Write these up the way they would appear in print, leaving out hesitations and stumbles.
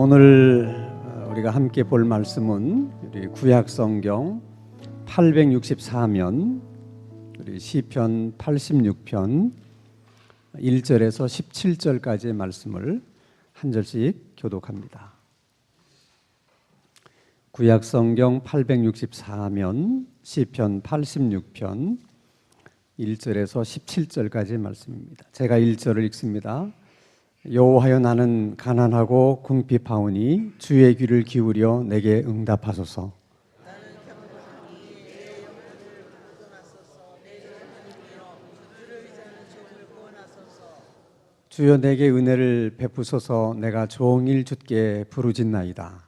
오늘 우리가 함께 볼 말씀은 우리 구약성경 864면 우리 시편 86편 1절에서 17절까지의 말씀을 한 절씩 교독합니다. 구약성경 864면 시편 86편 1절에서 17절까지의 말씀입니다. 제가 1절을 읽습니다. 여호와여, 나는 가난하고 궁핍하오니 주의 귀를 기울여 내게 응답하소서. 주여 내게 은혜를 베푸소서. 내가 종일 주께 부르짖나이다.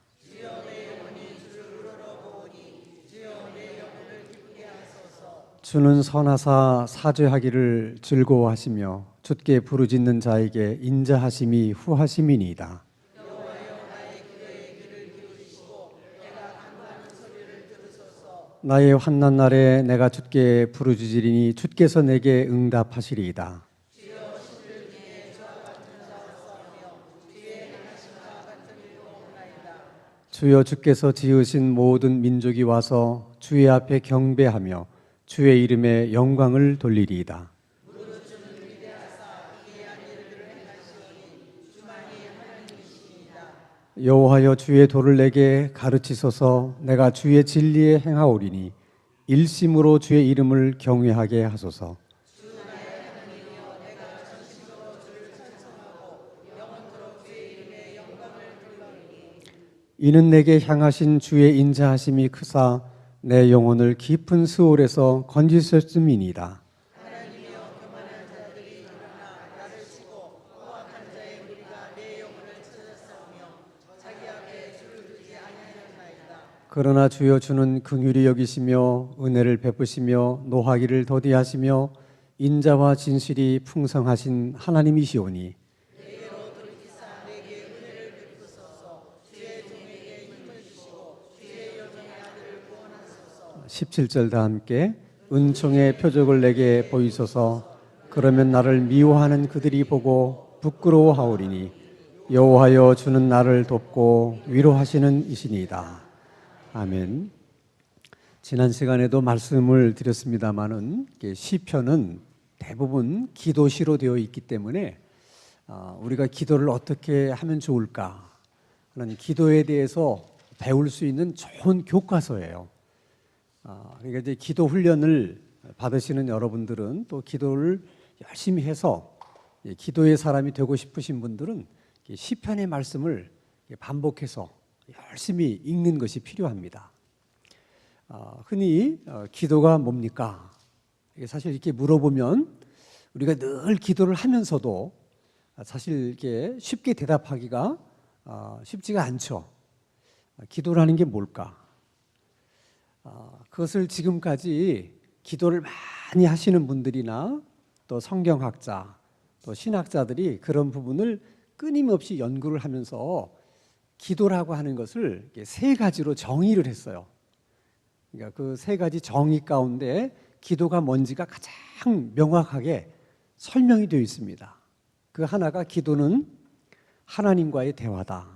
주는 선하사 사죄하기를 즐거워하시며 주께 부르짖는 자에게 인자하심이 후하심이니이다. 나의 환난 날에 내가 주께 부르짖으리니 주께서 내게 응답하시리이다. 주여, 주께서 지으신 모든 민족이 와서 주의 앞에 경배하며 주의 이름에 영광을 돌리리이다. 여호와여, 주의 도를 내게 가르치소서. 내가 주의 진리에 행하오리니 일심으로 주의 이름을 경외하게 하소서. 이는 내게 향하신 주의 인자하심이 크사 내 영혼을 깊은 스올에서 건지셨음이니이다. 그러나 주여, 주는 긍휼히 여기시며 은혜를 베푸시며 노하기를 더디하시며 인자와 진실이 풍성하신 하나님이시오니 17절 다 함께. 은총의 표적을 내게 보이소서. 그러면 나를 미워하는 그들이 보고 부끄러워하오리니 여호와여, 주는 나를 돕고 위로하시는 이시니이다. 아멘. 지난 시간에도 말씀을 드렸습니다마는 시편은 대부분 기도시로 되어 있기 때문에 우리가 기도를 어떻게 하면 좋을까 하는 기도에 대해서 배울 수 있는 좋은 교과서예요. 그러니까 이제 기도 훈련을 받으시는 여러분들은, 또 기도를 열심히 해서 기도의 사람이 되고 싶으신 분들은 시편의 말씀을 반복해서 열심히 읽는 것이 필요합니다. 흔히 기도가 뭡니까? 사실 이렇게 물어보면 우리가 늘 기도를 하면서도 사실 이렇게 쉽게 대답하기가 쉽지가 않죠. 기도라는 게 뭘까? 그것을 지금까지 기도를 많이 하시는 분들이나 또 성경학자, 또 신학자들이 그런 부분을 끊임없이 연구를 하면서 기도라고 하는 것을 세 가지로 정의를 했어요. 그러니까 그 세 가지 정의 가운데 기도가 뭔지가 가장 명확하게 설명이 되어 있습니다. 그 하나가 기도는 하나님과의 대화다.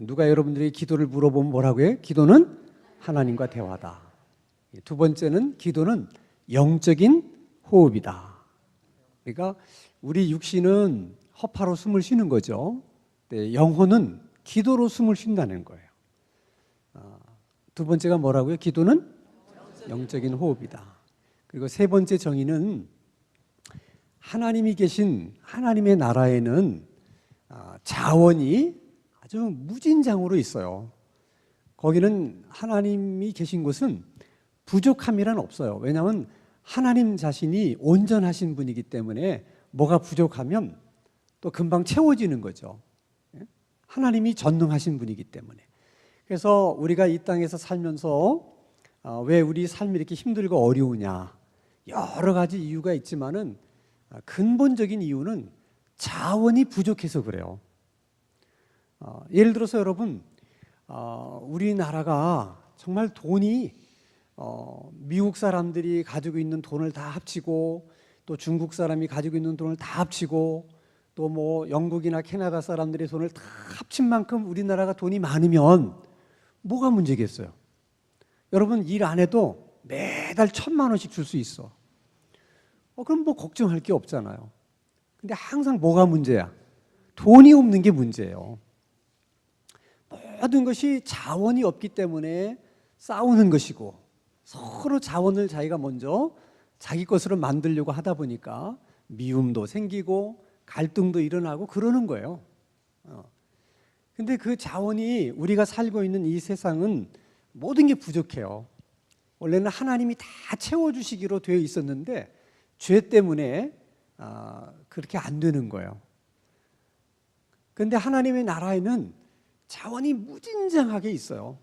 누가 여러분들이 기도를 물어보면 뭐라고 해요? 기도는 하나님과 대화다. 두 번째는 기도는 영적인 호흡이다. 그러니까 우리 육신은 허파로 숨을 쉬는 거죠. 영혼은 기도로 숨을 쉰다는 거예요. 두 번째가 뭐라고요? 기도는 영적인 호흡이다. 그리고 세 번째 정의는 하나님이 계신 하나님의 나라에는 자원이 아주 무진장으로 있어요. 거기는 하나님이 계신 곳은 부족함이란 없어요. 왜냐하면 하나님 자신이 온전하신 분이기 때문에 뭐가 부족하면 또 금방 채워지는 거죠. 하나님이 전능하신 분이기 때문에. 그래서 우리가 이 땅에서 살면서 왜 우리 삶이 이렇게 힘들고 어려우냐, 여러 가지 이유가 있지만은 근본적인 이유는 자원이 부족해서 그래요. 예를 들어서 여러분, 우리나라가 정말 돈이 미국 사람들이 가지고 있는 돈을 다 합치고 또 중국 사람이 가지고 있는 돈을 다 합치고 또 뭐 영국이나 캐나다 사람들의 돈을 다 합친 만큼 우리나라가 돈이 많으면 뭐가 문제겠어요? 여러분 일 안 해도 매달 1,000만 원씩 줄 수 있어. 그럼 뭐 걱정할 게 없잖아요. 근데 항상 뭐가 문제야? 돈이 없는 게 문제예요. 모든 것이 자원이 없기 때문에 싸우는 것이고, 서로 자원을 자기가 먼저 자기 것으로 만들려고 하다 보니까 미움도 생기고 갈등도 일어나고 그러는 거예요. 근데 그 자원이, 우리가 살고 있는 이 세상은 모든 게 부족해요. 원래는 하나님이 다 채워주시기로 되어 있었는데 죄 때문에 그렇게 안 되는 거예요. 그런데 하나님의 나라에는 자원이 무진장하게 있어요.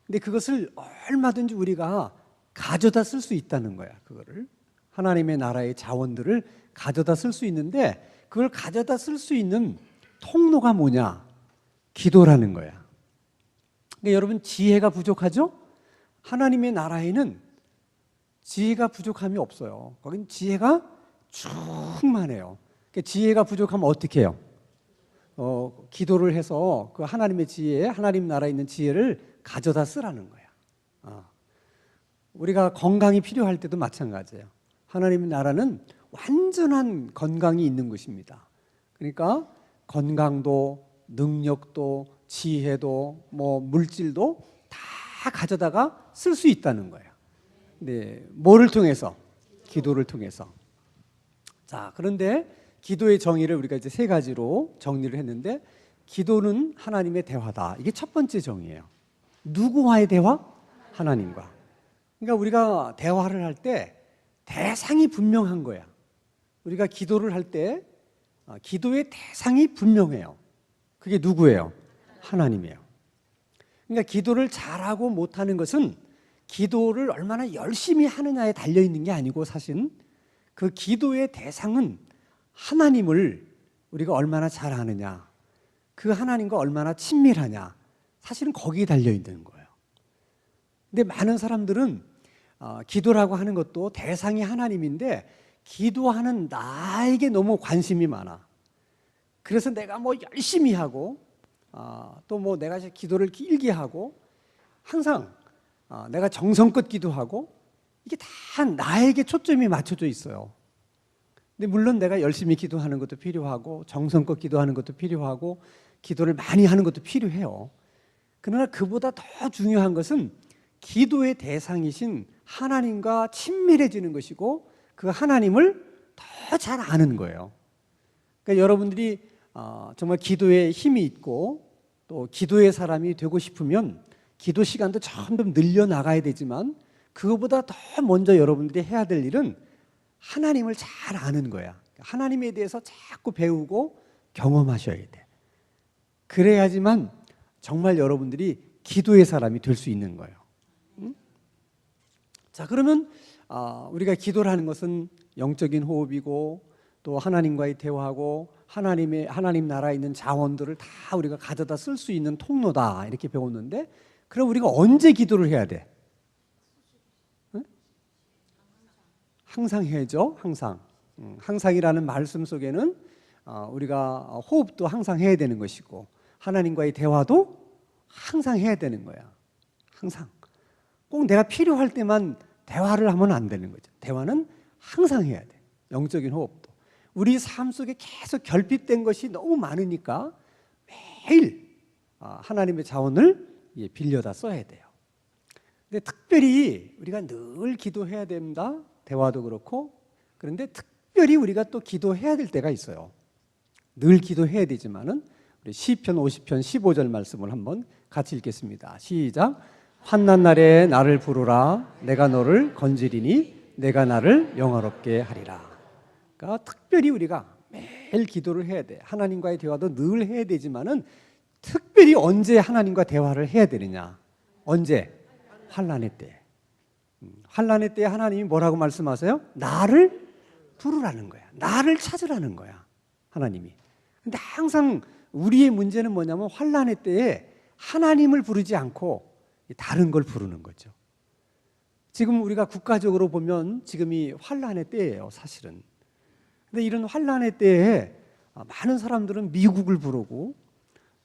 근데 그것을 얼마든지 우리가 가져다 쓸 수 있다는 거야. 그거를 하나님의 나라의 자원들을 가져다 쓸 수 있는데, 그걸 가져다 쓸 수 있는 통로가 뭐냐? 기도라는 거야. 그러니까 여러분, 지혜가 부족하죠? 하나님의 나라에는 지혜가 부족함이 없어요. 거긴 지혜가 충만해요. 그러니까 지혜가 부족하면 어떻게 해요? 기도를 해서 그 하나님의 지혜, 하나님 나라에 있는 지혜를 가져다 쓰라는 거야. 우리가 건강이 필요할 때도 마찬가지예요. 하나님의 나라는 완전한 건강이 있는 것입니다. 그러니까 건강도, 능력도, 지혜도, 뭐 물질도 다 가져다가 쓸 수 있다는 거예요. 네, 뭐를 통해서? 기도를 통해서. 자, 그런데 기도의 정의를 우리가 이제 3가지로 정리를 했는데, 기도는 하나님의 대화다. 이게 첫 번째 정의예요. 누구와의 대화? 하나님과. 그러니까 우리가 대화를 할 때 대상이 분명한 거야. 우리가 기도를 할 때 기도의 대상이 분명해요. 그게 누구예요? 하나님이에요. 그러니까 기도를 잘하고 못하는 것은 기도를 얼마나 열심히 하느냐에 달려있는 게 아니고, 사실은 그 기도의 대상은 하나님을 우리가 얼마나 잘 아느냐, 그 하나님과 얼마나 친밀하냐, 사실은 거기에 달려있는 거예요. 근데 많은 사람들은 기도라고 하는 것도 대상이 하나님인데 기도하는 나에게 너무 관심이 많아. 그래서 내가 뭐 열심히 하고 또 뭐 내가 기도를 길게 하고 항상 내가 정성껏 기도하고, 이게 다 나에게 초점이 맞춰져 있어요. 근데 물론 내가 열심히 기도하는 것도 필요하고 정성껏 기도하는 것도 필요하고 기도를 많이 하는 것도 필요해요. 그러나 그보다 더 중요한 것은 기도의 대상이신 하나님과 친밀해지는 것이고, 그 하나님을 더 잘 아는 거예요. 그러니까 여러분들이 정말 기도에 힘이 있고 또 기도의 사람이 되고 싶으면 기도 시간도 점점 늘려나가야 되지만, 그거보다 더 먼저 여러분들이 해야 될 일은 하나님을 잘 아는 거야. 하나님에 대해서 자꾸 배우고 경험하셔야 돼. 그래야지만 정말 여러분들이 기도의 사람이 될 수 있는 거예요. 자, 그러면 우리가 기도를 하는 것은 영적인 호흡이고, 또 하나님과의 대화하고, 하나님 나라에 있는 자원들을 다 우리가 가져다 쓸 수 있는 통로다, 이렇게 배웠는데, 그럼 우리가 언제 기도를 해야 돼? 응? 항상 해야죠. 항상. 항상이라는 말씀 속에는 우리가 호흡도 항상 해야 되는 것이고, 하나님과의 대화도 항상 해야 되는 거야. 항상. 꼭 내가 필요할 때만 대화를 하면 안 되는 거죠. 대화는 항상 해야 돼. 영적인 호흡도. 우리 삶 속에 계속 결핍된 것이 너무 많으니까 매일 하나님의 자원을 빌려다 써야 돼요. 근데 특별히 우리가 늘 기도해야 됩니다. 대화도 그렇고. 그런데 특별히 우리가 또 기도해야 될 때가 있어요. 늘 기도해야 되지만은, 우리 시편 50편 15절 말씀을 한번 같이 읽겠습니다. 시작. 환난 날에 나를 부르라. 내가 너를 건지리니 내가 나를 영화롭게 하리라. 그러니까 특별히 우리가 매일 기도를 해야 돼. 하나님과의 대화도 늘 해야 되지만은, 특별히 언제 하나님과 대화를 해야 되느냐? 언제? 환난의 때. 환난의 때 하나님이 뭐라고 말씀하세요? 나를 부르라는 거야. 나를 찾으라는 거야, 하나님이. 근데 항상 우리의 문제는 뭐냐면, 환난의 때에 하나님을 부르지 않고 다른 걸 부르는 거죠. 지금 우리가 국가적으로 보면 지금이 환난의 때예요, 사실은. 근데 이런 환난의 때에 많은 사람들은 미국을 부르고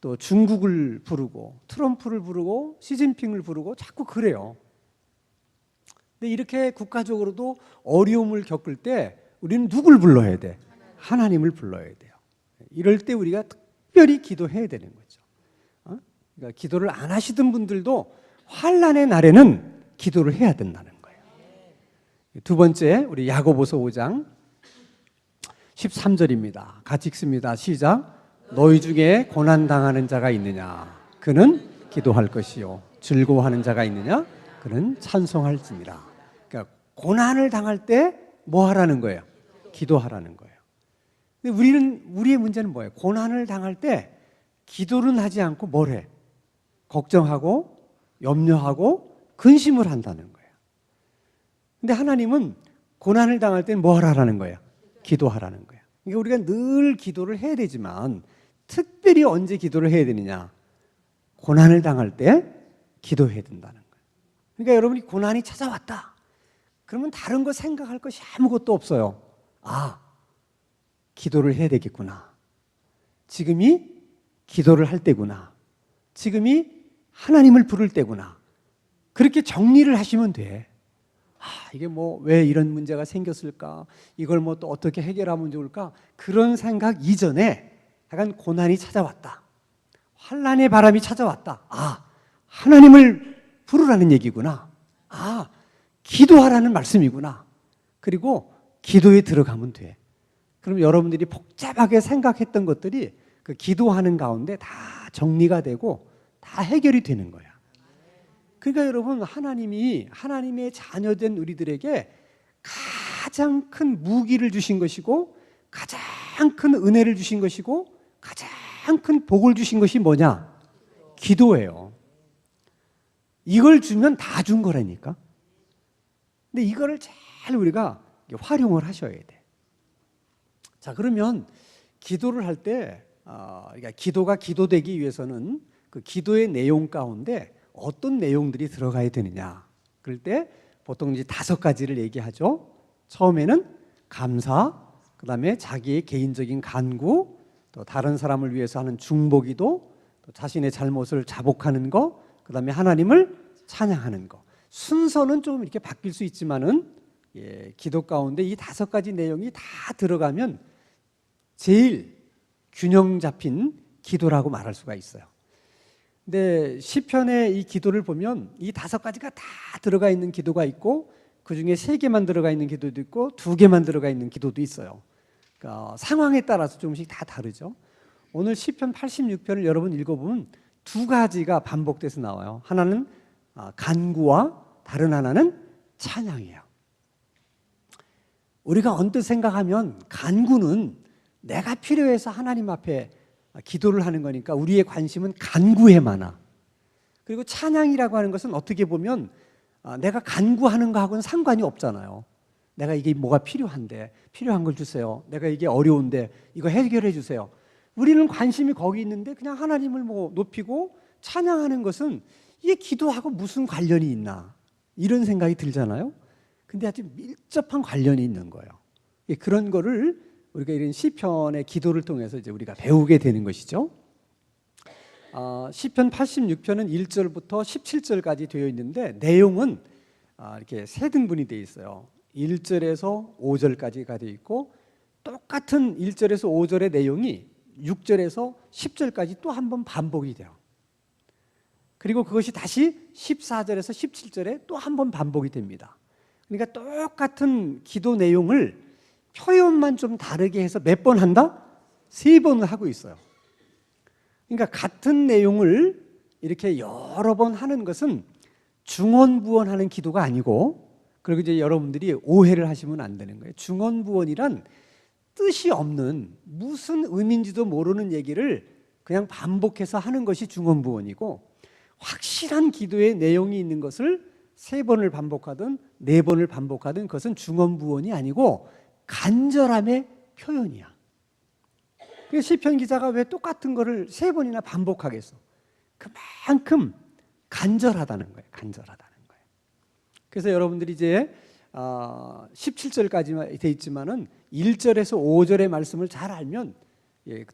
또 중국을 부르고 트럼프를 부르고 시진핑을 부르고 자꾸 그래요. 근데 이렇게 국가적으로도 어려움을 겪을 때 우리는 누굴 불러야 돼? 하나님을 불러야 돼요. 이럴 때 우리가 특별히 기도해야 되는 거죠. 그러니까 기도를 안 하시던 분들도 환난의 날에는 기도를 해야 된다는 거예요. 두 번째, 우리 야고보서 5장 13절입니다. 같이 읽습니다. 시작. 너희 중에 고난 당하는 자가 있느냐? 그는 기도할 것이요. 즐거워하는 자가 있느냐? 그는 찬송할지니라. 그러니까 고난을 당할 때 뭐 하라는 거예요? 기도하라는 거예요. 근데 우리의 문제는 뭐예요? 고난을 당할 때 기도는 하지 않고 뭘 해? 걱정하고 염려하고 근심을 한다는 거예요. 근데 하나님은 고난을 당할 때는 뭐 하라는 거예요? 기도하라는 거예요. 그러니까 우리가 늘 기도를 해야 되지만 특별히 언제 기도를 해야 되느냐? 고난을 당할 때 기도해야 된다는 거예요. 그러니까 여러분이 고난이 찾아왔다. 그러면 다른 거 생각할 것이 아무것도 없어요. 기도를 해야 되겠구나. 지금이 기도를 할 때구나. 지금이 하나님을 부를 때구나. 그렇게 정리를 하시면 돼. 이게 뭐 왜 이런 문제가 생겼을까? 이걸 뭐 또 어떻게 해결하면 좋을까? 그런 생각 이전에 약간 고난이 찾아왔다. 환난의 바람이 찾아왔다. 하나님을 부르라는 얘기구나. 기도하라는 말씀이구나. 그리고 기도에 들어가면 돼. 그럼 여러분들이 복잡하게 생각했던 것들이 그 기도하는 가운데 다 정리가 되고 다 해결이 되는 거야. 그러니까 여러분, 하나님의 자녀된 우리들에게 가장 큰 무기를 주신 것이고 가장 큰 은혜를 주신 것이고 가장 큰 복을 주신 것이 뭐냐? 기도예요. 이걸 주면 다 준 거라니까. 근데 이거를 잘 우리가 활용을 하셔야 돼. 자, 그러면 기도를 할 때 그러니까 기도가 기도되기 위해서는 그 기도의 내용 가운데 어떤 내용들이 들어가야 되느냐? 그럴 때 보통 이제 5가지를 얘기하죠. 처음에는 감사, 그다음에 자기의 개인적인 간구, 또 다른 사람을 위해서 하는 중보기도, 또 자신의 잘못을 자복하는 거, 그다음에 하나님을 찬양하는 거. 순서는 좀 이렇게 바뀔 수 있지만은 기도 가운데 이 5가지 내용이 다 들어가면 제일 균형 잡힌 기도라고 말할 수가 있어요. 근데 시편의 이 기도를 보면 이 5가지가 다 들어가 있는 기도가 있고 그 중에 3개만 들어가 있는 기도도 있고 2개만 들어가 있는 기도도 있어요. 그러니까 상황에 따라서 조금씩 다 다르죠. 오늘 시편 86편을 여러분 읽어보면 2가지가 반복돼서 나와요. 하나는 간구와 다른 하나는 찬양이에요. 우리가 언뜻 생각하면 간구는 내가 필요해서 하나님 앞에 기도를 하는 거니까 우리의 관심은 간구에 많아. 그리고 찬양이라고 하는 것은 어떻게 보면 내가 간구하는 거하고는 상관이 없잖아요. 내가 이게 뭐가 필요한데 필요한 걸 주세요. 내가 이게 어려운데 이거 해결해 주세요. 우리는 관심이 거기 있는데 그냥 하나님을 뭐 높이고 찬양하는 것은 이게 기도하고 무슨 관련이 있나 이런 생각이 들잖아요. 근데 아주 밀접한 관련이 있는 거예요. 그런 거를 우리가 이런 시편의 기도를 통해서 이제 우리가 배우게 되는 것이죠. 시편 86편은 1절부터 17절까지 되어 있는데 내용은 이렇게 3등분이 되어 있어요. 1절에서 5절까지가 되어 있고 똑같은 1절에서 5절의 내용이 6절에서 10절까지 또 한 번 반복이 돼요. 그리고 그것이 다시 14절에서 17절에 또 한 번 반복이 됩니다. 그러니까 똑같은 기도 내용을 표현만 좀 다르게 해서 몇 번 한다? 3번을 하고 있어요. 그러니까 같은 내용을 이렇게 여러 번 하는 것은 중언부언하는 기도가 아니고, 그리고 이제 여러분들이 오해를 하시면 안 되는 거예요. 중언부언이란 뜻이 없는 무슨 의미인지도 모르는 얘기를 그냥 반복해서 하는 것이 중언부언이고, 확실한 기도의 내용이 있는 것을 3번을 반복하든 4번을 반복하든 그것은 중언부언이 아니고 간절함의 표현이야. 그래서 시편 기자가 왜 똑같은 거를 3번이나 반복하겠어? 그만큼 간절하다는 거예요. 간절하다는 거예요. 그래서 여러분들이 이제 17절까지 돼 있지만은 1절에서 5절의 말씀을 잘 알면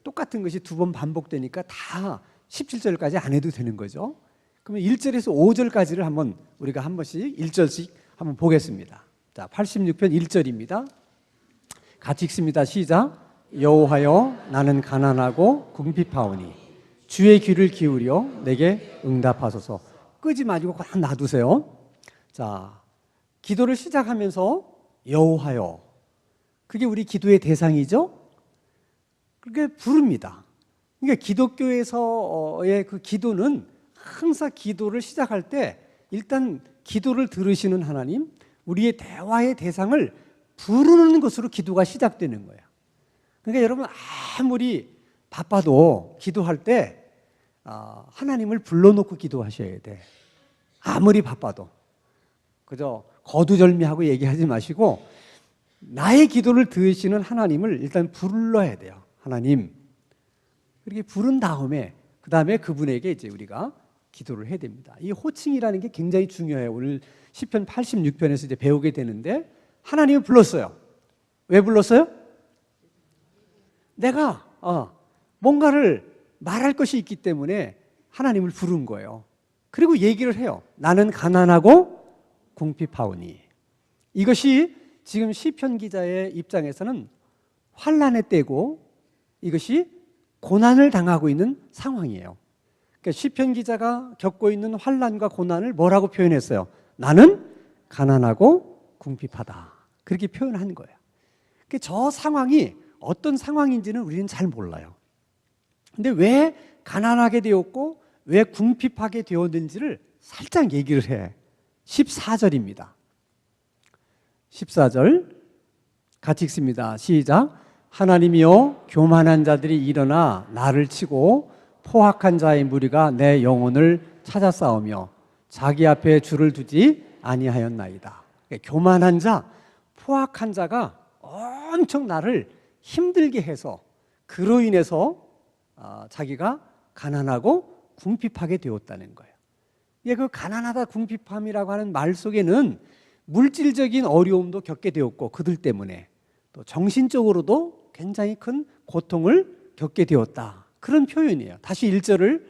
똑같은 것이 두 번 반복되니까 다 17절까지 안 해도 되는 거죠. 그러면 1절에서 5절까지를 한번 우리가 한 번씩 1절씩 한번 보겠습니다. 자, 86편 1절입니다. 같이 읽습니다. 시작. 여호와여, 나는 가난하고 궁핍하오니 주의 귀를 기울여 내게 응답하소서. 끄지 마시고 그냥 놔두세요. 자, 기도를 시작하면서 여호와여, 그게 우리 기도의 대상이죠. 그게 부릅니다. 그러니까 기독교에서의 그 기도는 항상 기도를 시작할 때 일단 기도를 들으시는 하나님, 우리의 대화의 대상을 부르는 것으로 기도가 시작되는 거예요. 그러니까 여러분 아무리 바빠도 기도할 때 하나님을 불러놓고 기도하셔야 돼. 아무리 바빠도. 그저 거두절미하고 얘기하지 마시고 나의 기도를 들으시는 하나님을 일단 불러야 돼요. 하나님. 그렇게 부른 다음에 그 다음에 그분에게 이제 우리가 기도를 해야 됩니다. 이 호칭이라는 게 굉장히 중요해요. 오늘 시편 86편에서 이제 배우게 되는데 하나님을 불렀어요. 왜 불렀어요? 내가 뭔가를 말할 것이 있기 때문에 하나님을 부른 거예요. 그리고 얘기를 해요. 나는 가난하고 궁핍하오니. 이것이 지금 시편 기자의 입장에서는 환난의 때고 이것이 고난을 당하고 있는 상황이에요. 그러니까 시편 기자가 겪고 있는 환난과 고난을 뭐라고 표현했어요? 나는 가난하고 궁핍하다. 그렇게 표현한 거예요. 그러니까 저 상황이 어떤 상황인지는 우리는 잘 몰라요. 근데 왜 가난하게 되었고 왜 궁핍하게 되었는지를 살짝 얘기를 해. 14절입니다. 14절 같이 읽습니다. 시작. 하나님이여, 교만한 자들이 일어나 나를 치고 포악한 자의 무리가 내 영혼을 찾아 싸우며 자기 앞에 줄을 두지 아니하였나이다. 교만한 자, 포악한 자가 엄청 나를 힘들게 해서 그로 인해서 자기가 가난하고 궁핍하게 되었다는 거예요. 그 가난하다 궁핍함이라고 하는 말 속에는 물질적인 어려움도 겪게 되었고 그들 때문에 또 정신적으로도 굉장히 큰 고통을 겪게 되었다. 그런 표현이에요. 다시 1절을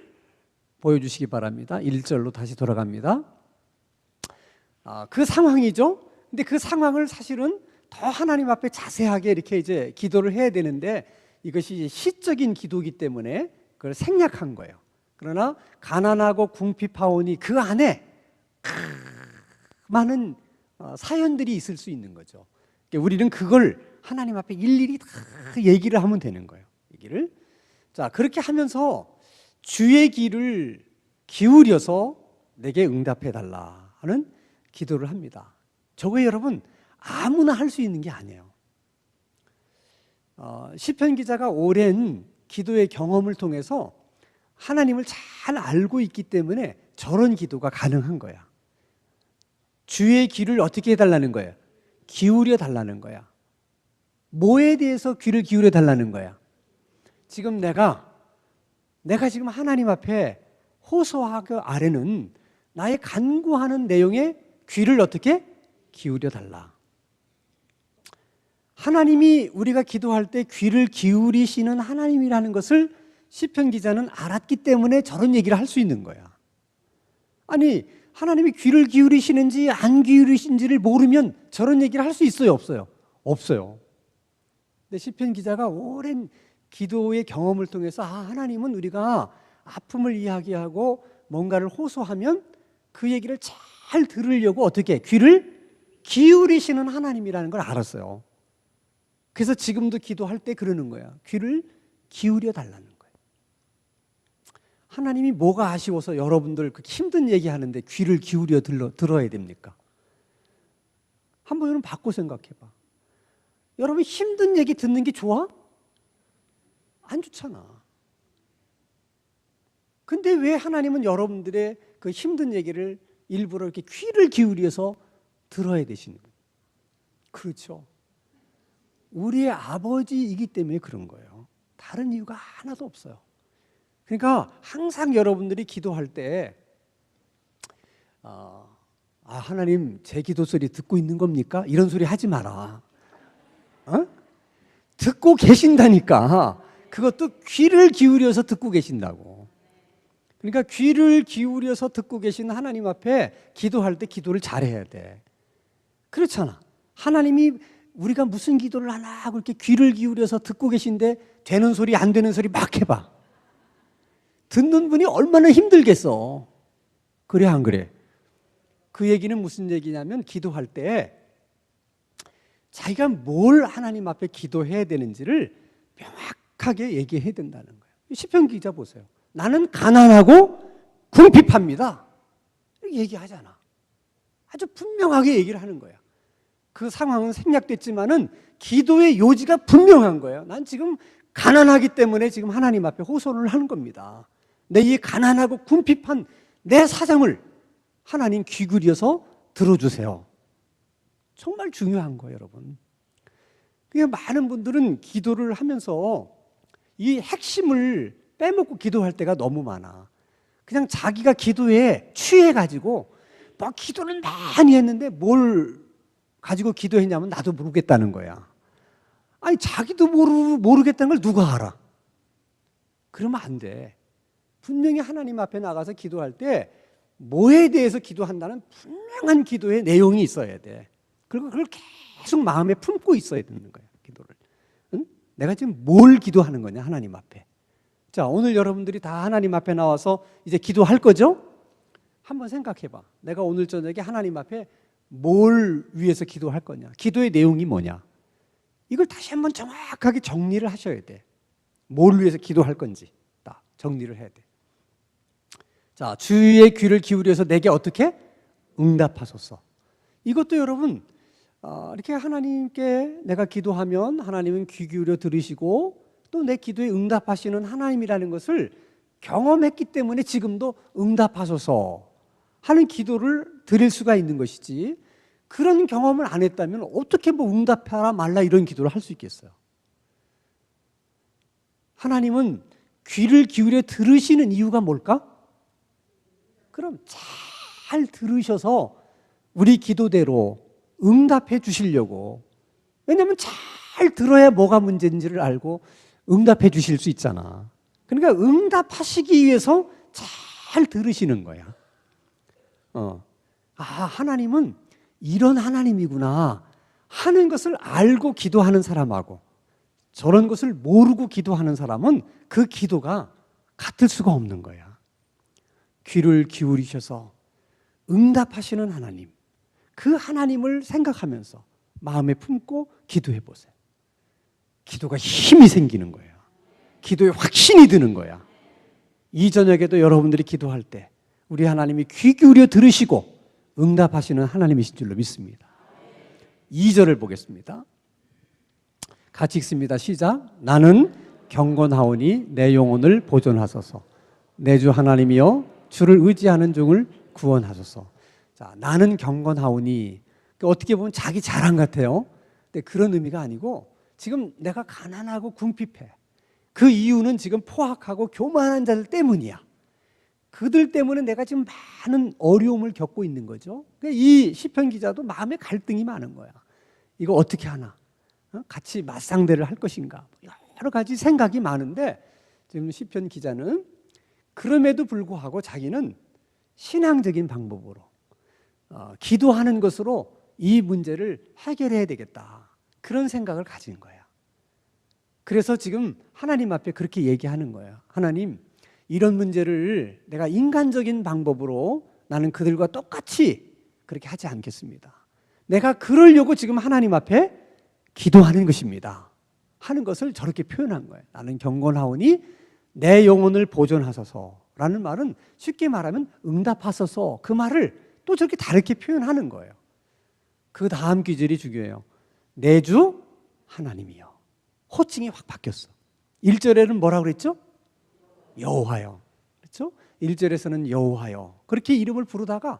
보여주시기 바랍니다. 1절로 다시 돌아갑니다. 그 상황이죠. 근데 그 상황을 사실은 더 하나님 앞에 자세하게 이렇게 이제 기도를 해야 되는데 이것이 시적인 기도이기 때문에 그걸 생략한 거예요. 그러나 가난하고 궁핍하오니 그 안에 많은 사연들이 있을 수 있는 거죠. 우리는 그걸 하나님 앞에 일일이 다 얘기를 하면 되는 거예요. 얘기를. 자, 그렇게 하면서 주의 귀를 기울여서 내게 응답해 달라 하는 기도를 합니다. 저거 여러분 아무나 할 수 있는 게 아니에요. 시편 기자가 오랜 기도의 경험을 통해서 하나님을 잘 알고 있기 때문에 저런 기도가 가능한 거야. 주의 귀를 어떻게 해달라는 거야? 기울여 달라는 거야. 뭐에 대해서 귀를 기울여 달라는 거야? 지금 내가 지금 하나님 앞에 호소하기 아래는 나의 간구하는 내용에 귀를 어떻게 기울여 달라. 하나님이 우리가 기도할 때 귀를 기울이시는 하나님이라는 것을 시편 기자는 알았기 때문에 저런 얘기를 할 수 있는 거야. 아니, 하나님이 귀를 기울이시는지 안 기울이시는지를 모르면 저런 얘기를 할 수 있어요, 없어요? 없어요. 근데 시편 기자가 오랜 기도의 경험을 통해서 하나님은 우리가 아픔을 이야기하고 뭔가를 호소하면 그 얘기를 잘 들으려고 어떻게 귀를 기울이시는 하나님이라는 걸 알았어요. 그래서 지금도 기도할 때 그러는 거야. 귀를 기울여 달라는 거예요. 하나님이 뭐가 아쉬워서 여러분들 그 힘든 얘기하는데 귀를 기울여 들어야 됩니까? 한번 여러분 바꿔 생각해봐. 여러분 힘든 얘기 듣는 게 좋아? 안 좋잖아. 근데 왜 하나님은 여러분들의 그 힘든 얘기를 일부러 이렇게 귀를 기울여서 들어야 되시는 거예요? 그렇죠. 우리의 아버지이기 때문에 그런 거예요. 다른 이유가 하나도 없어요. 그러니까 항상 여러분들이 기도할 때 하나님 제 기도 소리 듣고 있는 겁니까? 이런 소리 하지 마라. 듣고 계신다니까. 그것도 귀를 기울여서 듣고 계신다고. 그러니까 귀를 기울여서 듣고 계신 하나님 앞에 기도할 때 기도를 잘해야 돼. 그렇잖아. 하나님이 우리가 무슨 기도를 하나 하고 이렇게 귀를 기울여서 듣고 계신데 되는 소리 안 되는 소리 막 해봐. 듣는 분이 얼마나 힘들겠어. 그래 안 그래? 그 얘기는 무슨 얘기냐면 기도할 때 자기가 뭘 하나님 앞에 기도해야 되는지를 명확하게 얘기해야 된다는 거예요. 시편 기자 보세요. 나는 가난하고 궁핍합니다. 이렇게 얘기하잖아. 아주 분명하게 얘기를 하는 거야. 그 상황은 생략됐지만은 기도의 요지가 분명한 거예요. 난 지금 가난하기 때문에 지금 하나님 앞에 호소를 하는 겁니다. 내 이 가난하고 궁핍한 내 사정을 하나님 귀 기울여서 들어주세요. 정말 중요한 거예요, 여러분. 그러니까 많은 분들은 기도를 하면서 이 핵심을 빼먹고 기도할 때가 너무 많아. 그냥 자기가 기도에 취해가지고 막 기도는 많이 했는데 뭘 가지고 기도했냐면 나도 모르겠다는 거야. 아니 자기도 모르겠다는 걸 누가 알아? 그러면 안 돼. 분명히 하나님 앞에 나가서 기도할 때 뭐에 대해서 기도한다는 분명한 기도의 내용이 있어야 돼. 그리고 그걸 계속 마음에 품고 있어야 되는 거야, 기도를. 응? 내가 지금 뭘 기도하는 거냐, 하나님 앞에. 자, 오늘 여러분들이 다 하나님 앞에 나와서 이제 기도할 거죠? 한번 생각해 봐. 내가 오늘 저녁에 하나님 앞에 뭘 위해서 기도할 거냐? 기도의 내용이 뭐냐? 이걸 다시 한번 정확하게 정리를 하셔야 돼. 뭘 위해서 기도할 건지 딱 정리를 해야 돼. 자, 주의 귀를 기울여서 내게 어떻게? 응답하소서. 이것도 여러분 이렇게 하나님께 내가 기도하면 하나님은 귀 기울여 들으시고 또 내 기도에 응답하시는 하나님이라는 것을 경험했기 때문에 지금도 응답하소서 하는 기도를 드릴 수가 있는 것이지, 그런 경험을 안 했다면 어떻게 뭐 응답하라 말라 이런 기도를 할 수 있겠어요? 하나님은 귀를 기울여 들으시는 이유가 뭘까? 그럼 잘 들으셔서 우리 기도대로 응답해 주시려고. 왜냐하면 잘 들어야 뭐가 문제인지를 알고 응답해 주실 수 있잖아. 그러니까 응답하시기 위해서 잘 들으시는 거야. 하나님은 이런 하나님이구나 하는 것을 알고 기도하는 사람하고 저런 것을 모르고 기도하는 사람은 그 기도가 같을 수가 없는 거야. 귀를 기울이셔서 응답하시는 하나님, 그 하나님을 생각하면서 마음에 품고 기도해 보세요. 기도가 힘이 생기는 거예요. 기도에 확신이 드는 거야. 이 저녁에도 여러분들이 기도할 때 우리 하나님이 귀 기울여 들으시고 응답하시는 하나님이신 줄로 믿습니다. 2절을 보겠습니다. 같이 읽습니다. 시작. 나는 경건하오니 내 영혼을 보존하소서. 내 주 하나님이여 주를 의지하는 종을 구원하소서. 자, 나는 경건하오니, 어떻게 보면 자기 자랑 같아요. 근데 그런 의미가 아니고 지금 내가 가난하고 궁핍해. 그 이유는 지금 포악하고 교만한 자들 때문이야. 그들 때문에 내가 지금 많은 어려움을 겪고 있는 거죠. 이 시편 기자도 마음에 갈등이 많은 거야. 이거 어떻게 하나? 같이 맞상대를 할 것인가? 여러 가지 생각이 많은데 지금 시편 기자는 그럼에도 불구하고 자기는 신앙적인 방법으로 기도하는 것으로 이 문제를 해결해야 되겠다, 그런 생각을 가진 거야. 그래서 지금 하나님 앞에 그렇게 얘기하는 거예요. 하나님, 이런 문제를 내가 인간적인 방법으로 나는 그들과 똑같이 그렇게 하지 않겠습니다. 내가 그러려고 지금 하나님 앞에 기도하는 것입니다 하는 것을 저렇게 표현한 거예요. 나는 경건하오니 내 영혼을 보존하소서라는 말은 쉽게 말하면 응답하소서, 그 말을 또 저렇게 다르게 표현하는 거예요. 그 다음 구절이 중요해요. 내 주 하나님이여. 호칭이 확 바뀌었어. 1절에는 뭐라고 그랬죠? 여호와여. 그렇죠? 1절에서는 여호와여 그렇게 이름을 부르다가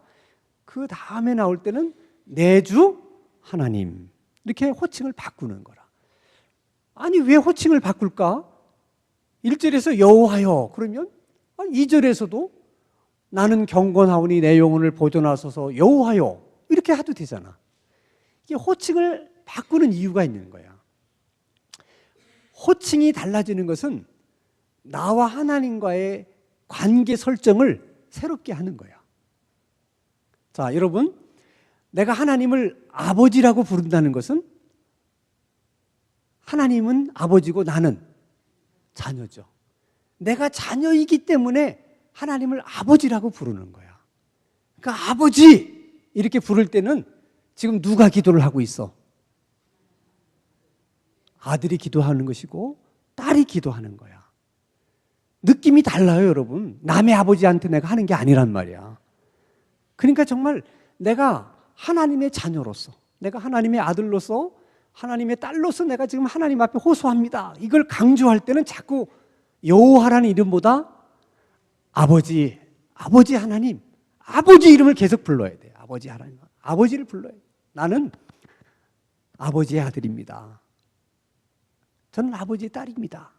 그 다음에 나올 때는 내 주 하나님, 이렇게 호칭을 바꾸는 거라. 아니 왜 호칭을 바꿀까? 1절에서 여호와여 그러면 2절에서도 나는 경건하오니 내 영혼을 보존하소서 여호와여 이렇게 해도 되잖아. 이게 호칭을 바꾸는 이유가 있는 거야. 호칭이 달라지는 것은 나와 하나님과의 관계 설정을 새롭게 하는 거예요. 자, 여러분, 내가 하나님을 아버지라고 부른다는 것은 하나님은 아버지고 나는 자녀죠. 내가 자녀이기 때문에 하나님을 아버지라고 부르는 거야. 그러니까 아버지 이렇게 부를 때는 지금 누가 기도를 하고 있어? 아들이 기도하는 것이고 딸이 기도하는 거야. 느낌이 달라요, 여러분. 남의 아버지한테 내가 하는 게 아니란 말이야. 그러니까 정말 내가 하나님의 자녀로서, 내가 하나님의 아들로서, 하나님의 딸로서 내가 지금 하나님 앞에 호소합니다. 이걸 강조할 때는 자꾸 여호와라는 이름보다 아버지, 아버지 하나님, 아버지 이름을 계속 불러야 돼. 아버지 하나님, 아버지를 불러야 돼. 나는 아버지의 아들입니다. 저는 아버지의 딸입니다.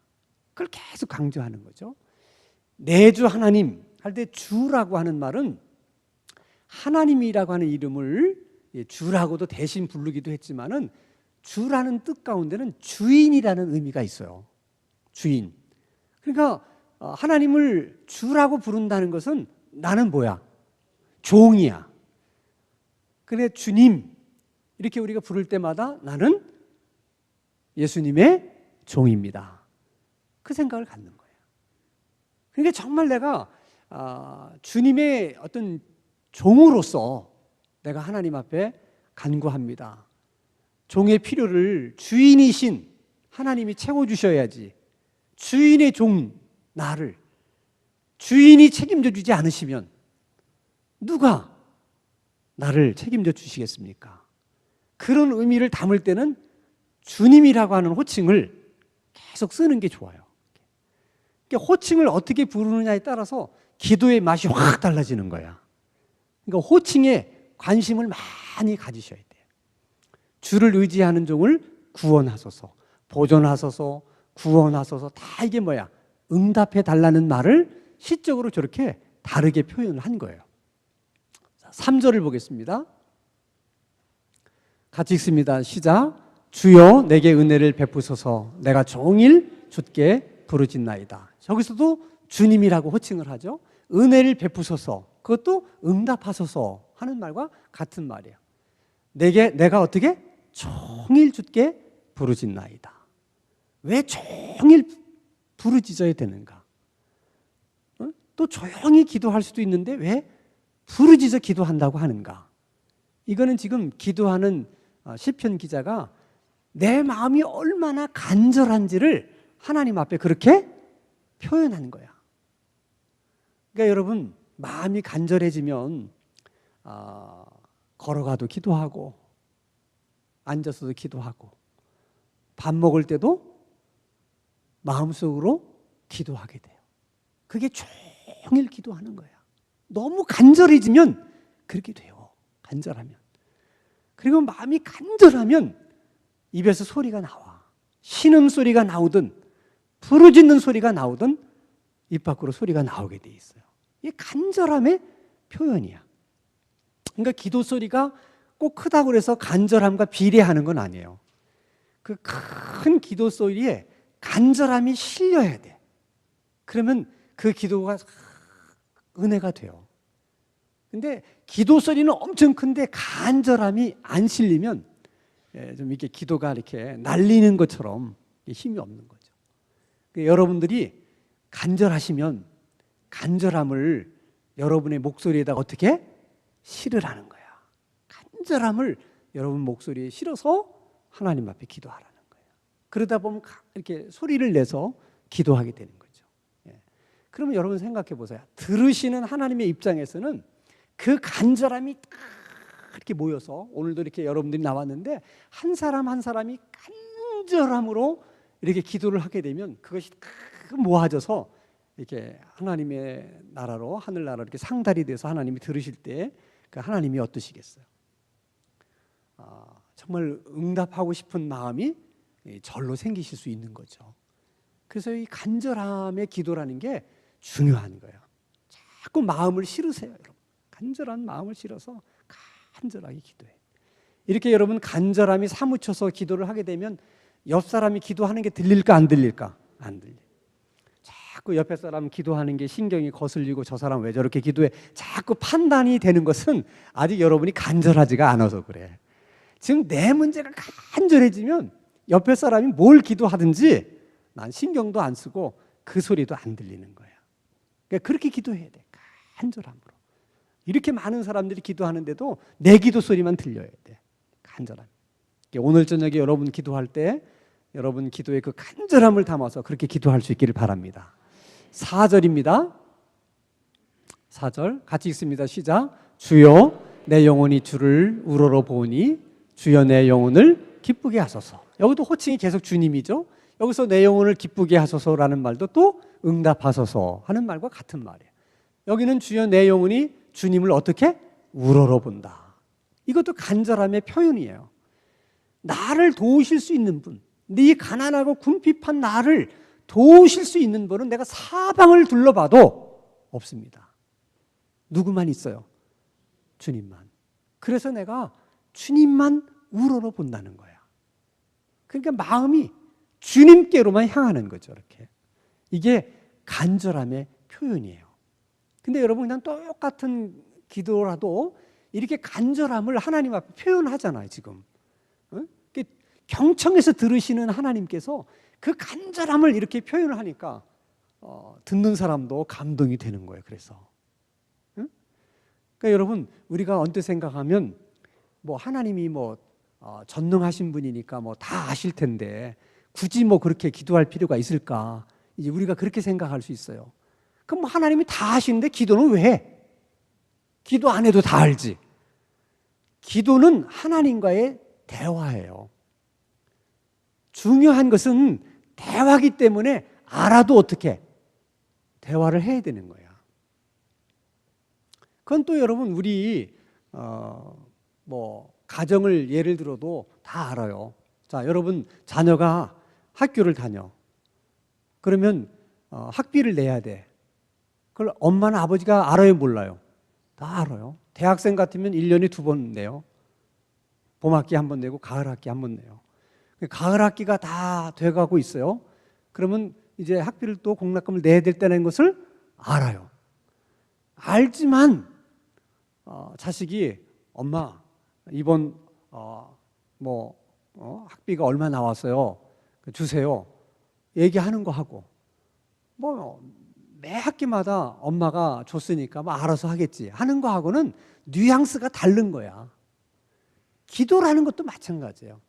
그걸 계속 강조하는 거죠. 내 주 하나님 할 때 주라고 하는 말은 하나님이라고 하는 이름을 주라고도 대신 부르기도 했지만은 주라는 뜻 가운데는 주인이라는 의미가 있어요. 주인. 그러니까 하나님을 주라고 부른다는 것은 나는 뭐야? 종이야. 그래 주님 이렇게 우리가 부를 때마다 나는 예수님의 종입니다. 그 생각을 갖는 거예요. 그러니까 정말 내가 주님의 어떤 종으로서 내가 하나님 앞에 간구합니다. 종의 필요를 주인이신 하나님이 채워주셔야지. 주인의 종 나를 주인이 책임져 주지 않으시면 누가 나를 책임져 주시겠습니까? 그런 의미를 담을 때는 주님이라고 하는 호칭을 계속 쓰는 게 좋아요. 그러니까 호칭을 어떻게 부르느냐에 따라서 기도의 맛이 확 달라지는 거야. 그러니까 호칭에 관심을 많이 가지셔야 돼요. 주를 의지하는 종을 구원하소서, 보존하소서, 구원하소서, 다 이게 뭐야? 응답해 달라는 말을 시적으로 저렇게 다르게 표현을 한 거예요. 3절을 보겠습니다. 같이 읽습니다. 시작. 주여 내게 은혜를 베푸소서 내가 종일 주께 부르짖나이다. 저기서도 주님이라고 호칭을 하죠. 은혜를 베푸소서, 그것도 응답하소서 하는 말과 같은 말이에요. 내가 어떻게? 종일 주께 부르짖나이다. 왜 종일 부르짖어야 되는가? 또 조용히 기도할 수도 있는데 왜 부르짖어 기도한다고 하는가? 이거는 지금 기도하는 시편 기자가 내 마음이 얼마나 간절한지를 하나님 앞에 그렇게 표현하는 거야. 그러니까 여러분 마음이 간절해지면 걸어가도 기도하고 앉아서도 기도하고 밥 먹을 때도 마음속으로 기도하게 돼요. 그게 종일 기도하는 거야. 너무 간절해지면 그렇게 돼요. 간절하면. 그리고 마음이 간절하면 입에서 소리가 나와. 신음소리가 나오든 부르짖는 소리가 나오든 입 밖으로 소리가 나오게 돼 있어요. 이게 간절함의 표현이야. 그러니까 기도 소리가 꼭 크다고 해서 간절함과 비례하는 건 아니에요. 그 큰 기도 소리에 간절함이 실려야 돼. 그러면 그 기도가 은혜가 돼요. 근데 기도 소리는 엄청 큰데 간절함이 안 실리면 좀 이렇게 기도가 이렇게 날리는 것처럼 힘이 없는 거죠. 여러분들이 간절하시면 간절함을 여러분의 목소리에다 어떻게 실으라는 거야. 간절함을 여러분 목소리에 실어서 하나님 앞에 기도하라는 거예요. 그러다 보면 이렇게 소리를 내서 기도하게 되는 거죠. 그러면 여러분 생각해 보세요. 들으시는 하나님의 입장에서는 그 간절함이 이렇게 모여서 오늘도 이렇게 여러분들이 나왔는데 한 사람 한 사람이 간절함으로 이렇게 기도를 하게 되면 그것이 모아져서 이렇게 하나님의 나라로 하늘나라로 이렇게 상달이 돼서 하나님이 들으실 때 그 하나님이 어떠시겠어요? 정말 응답하고 싶은 마음이 절로 생기실 수 있는 거죠. 그래서 이 간절함의 기도라는 게 중요한 거예요. 자꾸 마음을 실으세요, 여러분. 간절한 마음을 실어서 간절하게 기도해. 이렇게 여러분 간절함이 사무쳐서 기도를 하게 되면 옆 사람이 기도하는 게 들릴까 안 들릴까? 안 들려. 자꾸 옆에 사람 기도하는 게 신경이 거슬리고 저 사람 왜 저렇게 기도해? 자꾸 판단이 되는 것은 아직 여러분이 간절하지가 않아서 그래. 지금 내 문제가 간절해지면 옆에 사람이 뭘 기도하든지 난 신경도 안 쓰고 그 소리도 안 들리는 거야. 그러니까 그렇게 기도해야 돼. 간절함으로. 이렇게 많은 사람들이 기도하는데도 내 기도 소리만 들려야 돼. 간절함. 오늘 저녁에 여러분 기도할 때 여러분 기도에 그 간절함을 담아서 그렇게 기도할 수 있기를 바랍니다. 4절입니다. 4절 같이 읽습니다. 시작. 주여 내 영혼이 주를 우러러 보니 주여 내 영혼을 기쁘게 하소서. 여기도 호칭이 계속 주님이죠. 여기서 내 영혼을 기쁘게 하소서라는 말도 또 응답하소서 하는 말과 같은 말이에요. 여기는 주여 내 영혼이 주님을 어떻게? 우러러 본다. 이것도 간절함의 표현이에요. 나를 도우실 수 있는 분, 네 가난하고 궁핍한 나를 도우실 수 있는 분은 내가 사방을 둘러봐도 없습니다. 누구만 있어요? 주님만. 그래서 내가 주님만 우러러 본다는 거야. 그러니까 마음이 주님께로만 향하는 거죠. 이렇게. 이게 간절함의 표현이에요. 근데 여러분 그냥 똑같은 기도라도 이렇게 간절함을 하나님 앞에 표현하잖아요. 지금 경청해서 들으시는 하나님께서 그 간절함을 이렇게 표현을 하니까 듣는 사람도 감동이 되는 거예요. 그래서 그러니까 여러분 우리가 언뜻 생각하면 뭐 하나님이 뭐 전능하신 분이니까 뭐 다 아실 텐데 굳이 뭐 그렇게 기도할 필요가 있을까? 이제 우리가 그렇게 생각할 수 있어요. 그럼 뭐 하나님이 다 아시는데 기도는 왜 해? 기도 안 해도 다 알지. 기도는 하나님과의 대화예요. 중요한 것은 대화기 때문에 알아도 어떻게 대화를 해야 되는 거야. 그건 또 여러분 우리 뭐 가정을 예를 들어도 다 알아요. 자, 여러분 자녀가 학교를 다녀. 그러면 학비를 내야 돼. 그걸 엄마나 아버지가 알아요, 몰라요? 다 알아요. 대학생 같으면 1년에 2번 내요. 봄학기 한 번 내고 가을학기 한 번 내요. 가을학기가 다 돼가고 있어요. 그러면 이제 학비를 또 공납금을 내야 될 때라는 것을 알아요. 알지만 자식이 엄마 이번 학비가 얼마 나왔어요. 주세요. 얘기하는 거 하고 뭐 매 학기마다 엄마가 줬으니까 뭐 알아서 하겠지 하는 거 하고는 뉘앙스가 다른 거야. 기도라는 것도 마찬가지예요.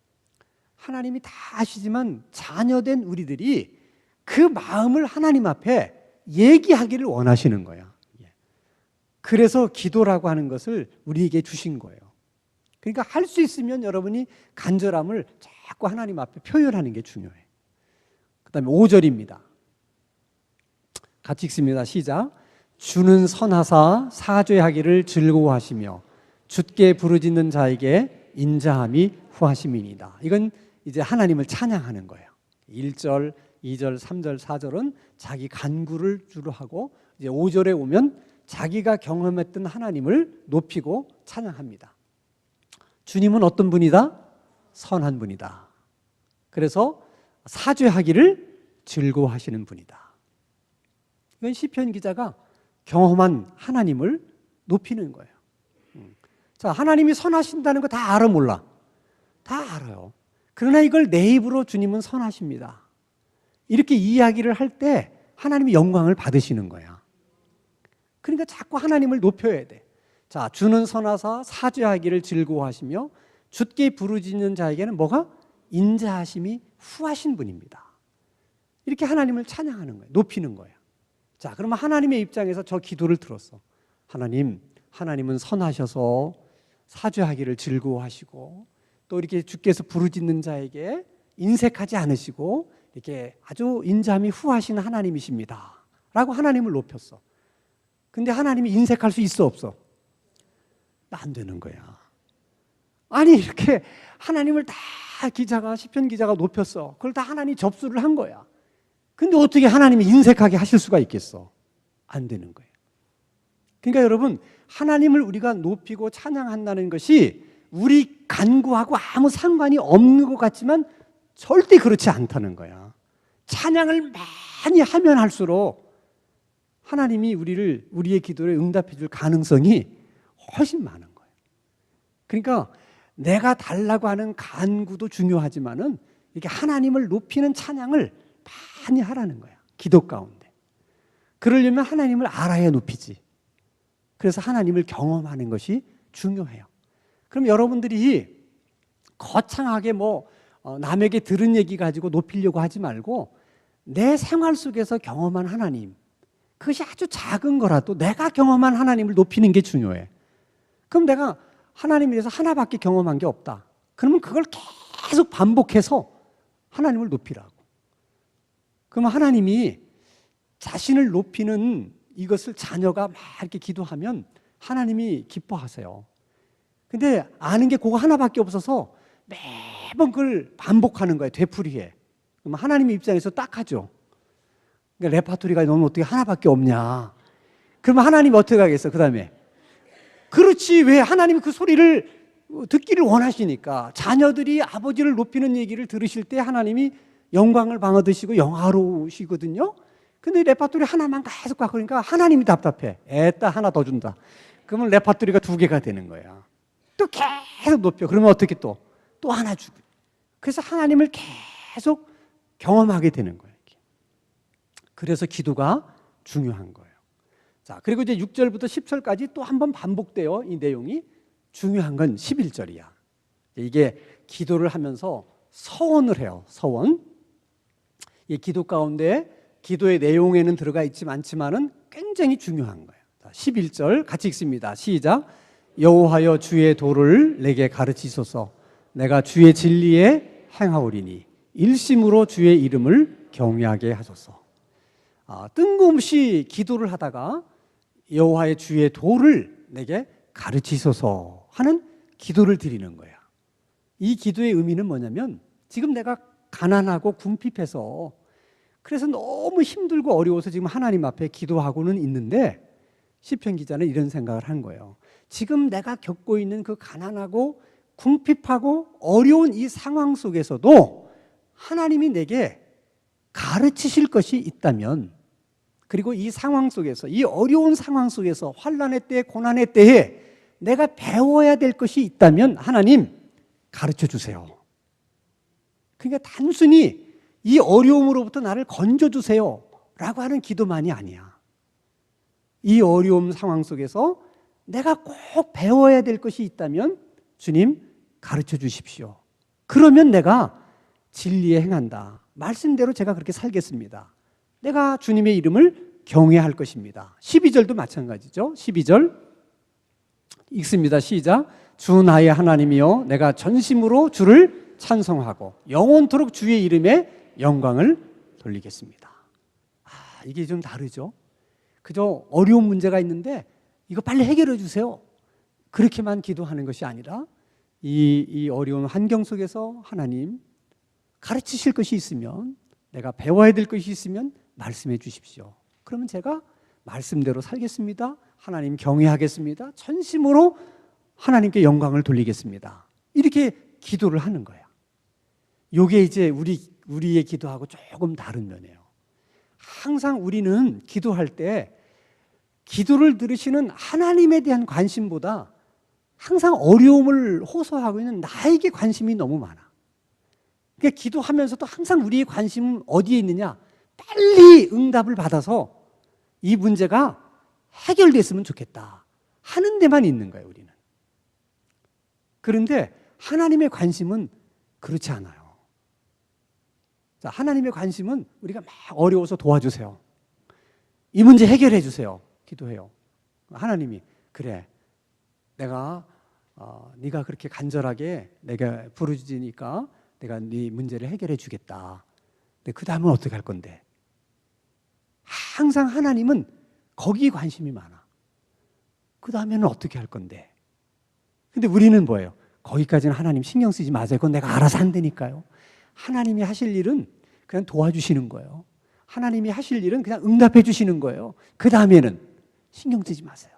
하나님이 다 아시지만 자녀된 우리들이 그 마음을 하나님 앞에 얘기하기를 원하시는 거야. 그래서 기도라고 하는 것을 우리에게 주신 거예요. 그러니까 할 수 있으면 여러분이 간절함을 자꾸 하나님 앞에 표현하는 게 중요해. 그 다음에 5절입니다. 같이 읽습니다. 시작. 주는 선하사 사죄하기를 즐거워하시며 주께 부르짖는 자에게 인자함이 후하심이니이다. 이건 이제 하나님을 찬양하는 거예요. 1절, 2절, 3절, 4절은 자기 간구를 주로 하고 이제 5절에 오면 자기가 경험했던 하나님을 높이고 찬양합니다. 주님은 어떤 분이다? 선한 분이다. 그래서 사죄하기를 즐거워하시는 분이다. 이건 시편 기자가 경험한 하나님을 높이는 거예요. 자, 하나님이 선하신다는 거 다 알아 몰라? 다 알아요. 그러나 이걸 내 입으로 주님은 선하십니다. 이렇게 이야기를 할 때 하나님이 영광을 받으시는 거야. 그러니까 자꾸 하나님을 높여야 돼. 자, 주는 선하사 사죄하기를 즐거워하시며 주께 부르짖는 자에게는 뭐가? 인자하심이 후하신 분입니다. 이렇게 하나님을 찬양하는 거예요. 높이는 거예요. 자, 그러면 하나님의 입장에서 저 기도를 들었어. 하나님은 선하셔서 사죄하기를 즐거워하시고 또 이렇게 주께서 부르짖는 자에게 인색하지 않으시고 이렇게 아주 인자함이 후하신 하나님이십니다. 라고 하나님을 높였어. 근데 하나님이 인색할 수 있어 없어? 안 되는 거야. 아니 이렇게 하나님을 다 시편 기자가 높였어. 그걸 다 하나님이 접수를 한 거야. 근데 어떻게 하나님이 인색하게 하실 수가 있겠어? 안 되는 거예요. 그러니까 여러분 하나님을 우리가 높이고 찬양한다는 것이 우리 간구하고 아무 상관이 없는 것 같지만 절대 그렇지 않다는 거야. 찬양을 많이 하면 할수록 하나님이 우리의 기도를 응답해 줄 가능성이 훨씬 많은 거예요. 그러니까 내가 달라고 하는 간구도 중요하지만은 이렇게 하나님을 높이는 찬양을 많이 하라는 거야. 기도 가운데. 그러려면 하나님을 알아야 높이지. 그래서 하나님을 경험하는 것이 중요해요. 그럼 여러분들이 거창하게 남에게 들은 얘기 가지고 높이려고 하지 말고 내 생활 속에서 경험한 하나님, 그것이 아주 작은 거라도 내가 경험한 하나님을 높이는 게 중요해. 그럼 내가 하나님에 대해서 하나밖에 경험한 게 없다. 그러면 그걸 계속 반복해서 하나님을 높이라고. 그러면 하나님이 자신을 높이는 이것을 자녀가 막 이렇게 기도하면 하나님이 기뻐하세요. 근데 아는 게 그거 하나밖에 없어서 매번 그걸 반복하는 거예요. 되풀이해. 그럼 하나님의 입장에서 딱하죠. 그러니까 레파토리가 너는 어떻게 하나밖에 없냐. 그러면 하나님이 어떻게 하겠어? 그 다음에 그렇지, 왜? 하나님이 그 소리를 듣기를 원하시니까. 자녀들이 아버지를 높이는 얘기를 들으실 때 하나님이 영광을 받으시고 영화로우시거든요. 근데 레파토리 하나만 계속 갖고 그러니까 하나님이 답답해. 애따 하나 더 준다. 그러면 레파토리가 2개가 되는 거야. 또 계속 높여. 그러면 어떻게 또 하나 주고. 그래서 하나님을 계속 경험하게 되는 거예요. 그래서 기도가 중요한 거예요. 자, 그리고 이제 6절부터 10절까지 또 한 번 반복돼요. 이 내용이. 중요한 건 11절이야. 이게 기도를 하면서 서원을 해요. 서원. 이 기도 가운데 기도의 내용에는 들어가 있지만은 굉장히 중요한 거예요. 자, 11절 같이 읽습니다. 시작. 여호와여 주의 도를 내게 가르치소서. 내가 주의 진리에 행하오리니 일심으로 주의 이름을 경외하게 하소서. 뜬금없이 기도를 하다가 여호와의 주의 도를 내게 가르치소서 하는 기도를 드리는 거야. 이 기도의 의미는 뭐냐면 지금 내가 가난하고 궁핍해서 그래서 너무 힘들고 어려워서 지금 하나님 앞에 기도하고는 있는데 시편 기자는 이런 생각을 한 거예요. 지금 내가 겪고 있는 그 가난하고 궁핍하고 어려운 이 상황 속에서도 하나님이 내게 가르치실 것이 있다면, 그리고 이 상황 속에서, 이 어려운 상황 속에서 환난의 때, 고난의 때에 내가 배워야 될 것이 있다면 하나님 가르쳐 주세요. 그러니까 단순히 이 어려움으로부터 나를 건져주세요 라고 하는 기도만이 아니야. 이 어려움 상황 속에서 내가 꼭 배워야 될 것이 있다면 주님 가르쳐 주십시오. 그러면 내가 진리에 행한다. 말씀대로 제가 그렇게 살겠습니다. 내가 주님의 이름을 경외할 것입니다. 12절도 마찬가지죠. 12절 읽습니다. 시작. 주 나의 하나님이여 내가 전심으로 주를 찬송하고 영원토록 주의 이름에 영광을 돌리겠습니다. 이게 좀 다르죠. 그저 어려운 문제가 있는데 이거 빨리 해결해 주세요. 그렇게만 기도하는 것이 아니라 이 어려운 환경 속에서 하나님 가르치실 것이 있으면, 내가 배워야 될 것이 있으면 말씀해 주십시오. 그러면 제가 말씀대로 살겠습니다. 하나님 경외하겠습니다. 전심으로 하나님께 영광을 돌리겠습니다. 이렇게 기도를 하는 거야. 이게 이제 우리의 기도하고 조금 다른 면이에요. 항상 우리는 기도할 때 기도를 들으시는 하나님에 대한 관심보다 항상 어려움을 호소하고 있는 나에게 관심이 너무 많아. 그러니까 기도하면서도 항상 우리의 관심은 어디에 있느냐? 빨리 응답을 받아서 이 문제가 해결됐으면 좋겠다 하는 데만 있는 거예요, 우리는. 그런데 하나님의 관심은 그렇지 않아요. 자, 하나님의 관심은 우리가 막 어려워서 도와주세요. 이 문제 해결해 주세요. 기도해요. 하나님이 그래, 내가 네가 그렇게 간절하게 내가 부르짖으니까 내가 네 문제를 해결해 주겠다. 근데 그 다음은 어떻게 할 건데? 항상 하나님은 거기에 관심이 많아. 그 다음에는 어떻게 할 건데? 근데 우리는 뭐예요? 거기까지는 하나님 신경 쓰지 마세요. 그건 내가 알아서 한다니까요. 하나님이 하실 일은 그냥 도와주시는 거예요. 하나님이 하실 일은 그냥 응답해 주시는 거예요. 그 다음에는 신경 쓰지 마세요.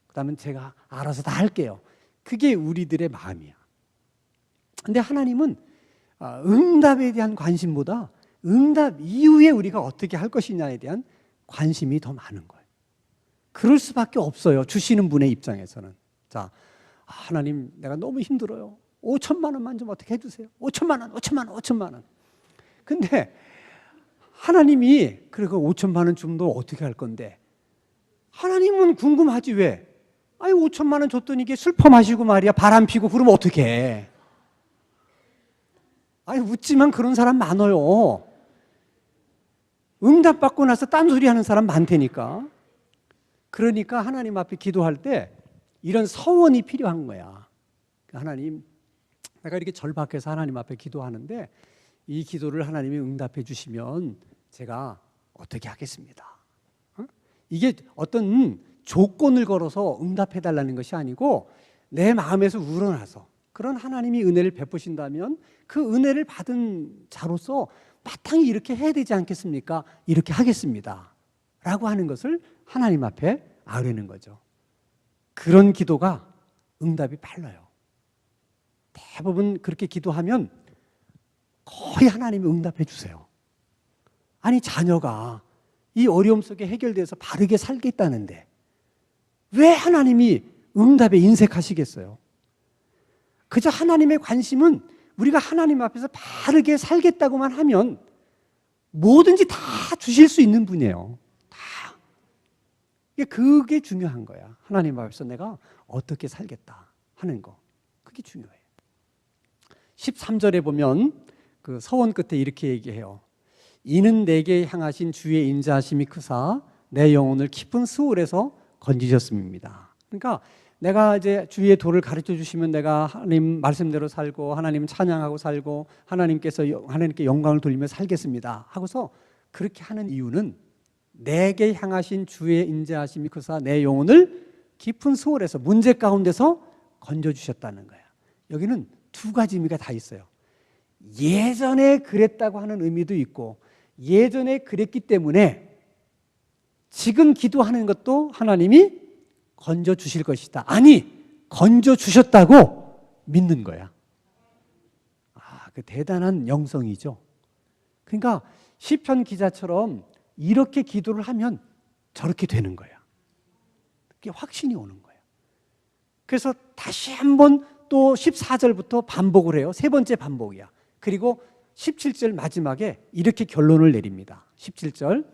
그 다음엔 제가 알아서 다 할게요. 그게 우리들의 마음이야. 근데 하나님은 응답에 대한 관심보다 응답 이후에 우리가 어떻게 할 것이냐에 대한 관심이 더 많은 거예요. 그럴 수밖에 없어요. 주시는 분의 입장에서는. 자, 하나님 내가 너무 힘들어요. 5천만 원만 좀 어떻게 해주세요. 5천만 원, 5천만 원, 5천만 원. 근데 하나님이 그리고 5천만 원 좀 더 어떻게 할 건데 하나님은 궁금하지 왜? 아니 5천만 원 줬더니 이게 술 퍼마시고 말이야 바람 피고 그러면 어떻게 해? 아니 웃지만 그런 사람 많아요. 응답받고 나서 딴소리 하는 사람 많다니까. 그러니까 하나님 앞에 기도할 때 이런 서원이 필요한 거야. 하나님, 내가 이렇게 절박해서 하나님 앞에 기도하는데 이 기도를 하나님이 응답해 주시면 제가 어떻게 하겠습니다. 이게 어떤 조건을 걸어서 응답해 달라는 것이 아니고 내 마음에서 우러나서 그런 하나님이 은혜를 베푸신다면 그 은혜를 받은 자로서 마땅히 이렇게 해야 되지 않겠습니까? 이렇게 하겠습니다 라고 하는 것을 하나님 앞에 아뢰는 거죠. 그런 기도가 응답이 빨라요. 대부분 그렇게 기도하면 거의 하나님이 응답해 주세요. 아니 자녀가 이 어려움 속에 해결돼서 바르게 살겠다는데 왜 하나님이 응답에 인색하시겠어요? 그저 하나님의 관심은 우리가 하나님 앞에서 바르게 살겠다고만 하면 뭐든지 다 주실 수 있는 분이에요. 다. 그게 중요한 거야. 하나님 앞에서 내가 어떻게 살겠다 하는 거. 그게 중요해요. 13절에 보면 그 서원 끝에 이렇게 얘기해요. 이는 내게 향하신 주의 인자하심이 크사 내 영혼을 깊은 스올에서 건지셨음입니다. 그러니까 내가 이제 주의 도를 가르쳐 주시면 내가 하나님 말씀대로 살고 하나님 찬양하고 살고 하나님께 영광을 돌리며 살겠습니다 하고서 그렇게 하는 이유는 내게 향하신 주의 인자하심이 크사 내 영혼을 깊은 스올에서 문제 가운데서 건져주셨다는 거야. 여기는 두 가지 의미가 다 있어요. 예전에 그랬다고 하는 의미도 있고 예전에 그랬기 때문에 지금 기도하는 것도 하나님이 건져주실 것이다. 아니, 건져주셨다고 믿는 거야. 그 대단한 영성이죠. 그러니까 시편 기자처럼 이렇게 기도를 하면 저렇게 되는 거야. 그게 확신이 오는 거야. 그래서 다시 한번 또 14절부터 반복을 해요. 세 번째 반복이야. 그리고 17절 마지막에 이렇게 결론을 내립니다. 17절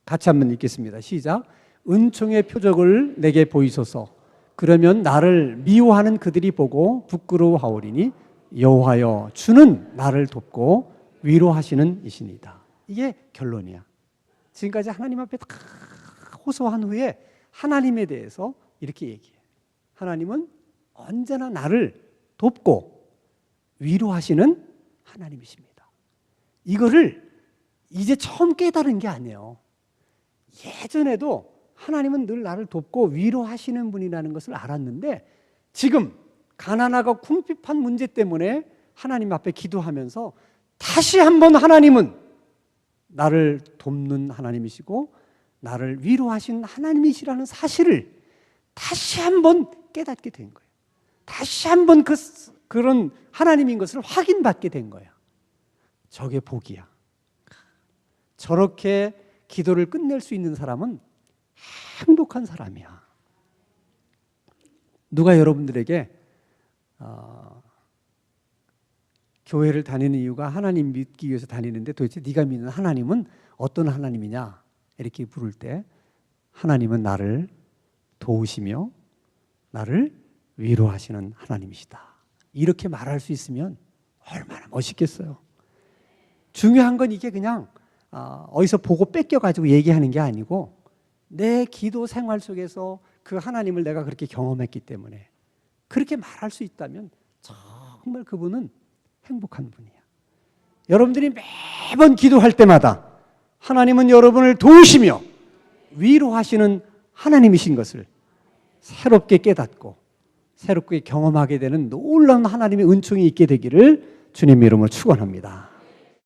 같이 한번 읽겠습니다. 시작. 은총의 표적을 내게 보이소서. 그러면 나를 미워하는 그들이 보고 부끄러워하오리니 여호와여 주는 나를 돕고 위로하시는 이시니다. 이게 결론이야. 지금까지 하나님 앞에 다 호소한 후에 하나님에 대해서 이렇게 얘기해. 하나님은 언제나 나를 돕고 위로하시는 하나님이십니다. 이거를 이제 처음 깨달은 게 아니에요. 예전에도 하나님은 늘 나를 돕고 위로하시는 분이라는 것을 알았는데 지금 가난하고 궁핍한 문제 때문에 하나님 앞에 기도하면서 다시 한번 하나님은 나를 돕는 하나님이시고 나를 위로하시는 하나님이시라는 사실을 다시 한번 깨닫게 된 거예요. 다시 한번 그런 하나님인 것을 확인받게 된 거예요. 저게 복이야. 저렇게 기도를 끝낼 수 있는 사람은 행복한 사람이야. 누가 여러분들에게 교회를 다니는 이유가 하나님 믿기 위해서 다니는데 도대체 네가 믿는 하나님은 어떤 하나님이냐 이렇게 부를 때 하나님은 나를 도우시며 나를 위로하시는 하나님이시다. 이렇게 말할 수 있으면 얼마나 멋있겠어요. 중요한 건 이게 그냥 어디서 보고 뺏겨가지고 얘기하는 게 아니고 내 기도 생활 속에서 그 하나님을 내가 그렇게 경험했기 때문에 그렇게 말할 수 있다면 정말 그분은 행복한 분이야. 여러분들이 매번 기도할 때마다 하나님은 여러분을 도우시며 위로하시는 하나님이신 것을 새롭게 깨닫고 새롭게 경험하게 되는 놀라운 하나님의 은총이 있게 되기를 주님의 이름으로 축원합니다.